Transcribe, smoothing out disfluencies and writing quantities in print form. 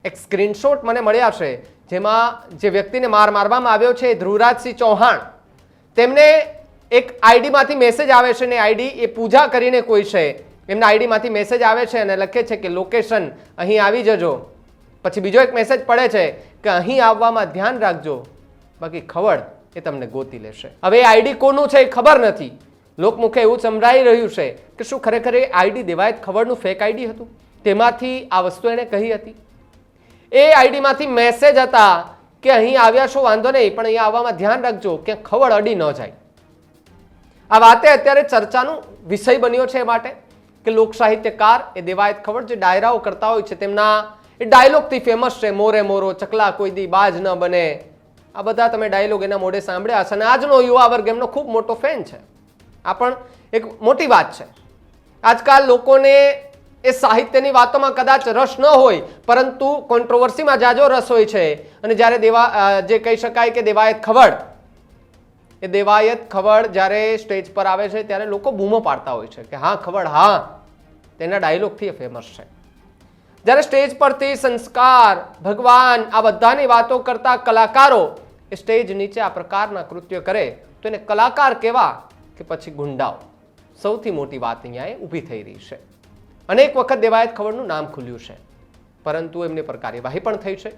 એક સ્ક્રીનશોટ મને મળ્યા છે જેમાં જે વ્યક્તિને મારવામાં આવ્યો છે ધ્રુવરાજસિંહ ચૌહાણ, તેમને એક આઈડીમાંથી મેસેજ આવે છે ને આઈડી એ પૂજા કરીને કોઈ છે, એમના આઈડીમાંથી મેસેજ આવે છે અને લખે છે કે લોકેશન અહીં આવી જજો. પછી બીજો એક મેસેજ પડે છે કે અહીં આવવામાં ધ્યાન રાખજો, બાકી ખવડ એ તમને ગોતી લેશે. હવે એ આઈડી કોનું છે એ ખબર નથી. લોકમુખે એવું સંભળાઈ રહ્યું છે કે શું ખરેખર એ આઈડી દેવાયત ખવડનું ફેક આઈડી હતું, તેમાંથી આ વસ્તુ એને કહી હતી. એ આઈડીમાંથી મેસેજ હતા કે અહીં આવ્યા છો વાંધો નહીં, પણ અહીંયા આવવામાં ધ્યાન રાખજો કે ખવડ અડી ન જાય. આ વાતે અત્યારે ચર્ચાનો વિષય બન્યો છે એ માટે કે લોક સાહિત્યકાર એ દેવાયત ખવડ જે ડાયરાઓ કરતા હોય છે તેમના એ ડાયલોગથી ફેમસ છે. મોરે મોરો ચકલા કોઈ દી બાજ ન બને, આ બધા તમે ડાયલોગ એના મોઢે સાંભળ્યા હશે અને આજનો યુવા વર્ગ એમનો ખૂબ મોટો ફેન છે. આ પણ એક મોટી વાત છે. આજકાલ લોકોને એ સાહિત્યની વાતોમાં કદાચ રસ ન હોય, પરંતુ કોન્ટ્રોવર્સીમાં જાજો રસ હોય છે. અને જ્યારે જે કહી શકાય કે દેવાયત ખવડ જ્યારે સ્ટેજ પર આવે છે ત્યારે લોકો બૂમો પાડતા હોય છે કે હા ખવડ, હા, તેના ડાયલોગથી એ ફેમસ છે. જ્યારે સ્ટેજ પરથી સંસ્કાર, ભગવાન આ બધાની વાતો કરતા કલાકારો એ સ્ટેજ નીચે આ પ્રકારના કૃત્ય કરે તો એને કલાકાર કેવા કે પછી ગુંડાઓ? સૌથી મોટી વાત અહીંયા ઊભી થઈ રહી છે. અનેક વખત દેવાયત ખવડનું નામ ખુલ્યું છે, પરંતુ એમની પર કાર્યવાહી પણ થઈ છે.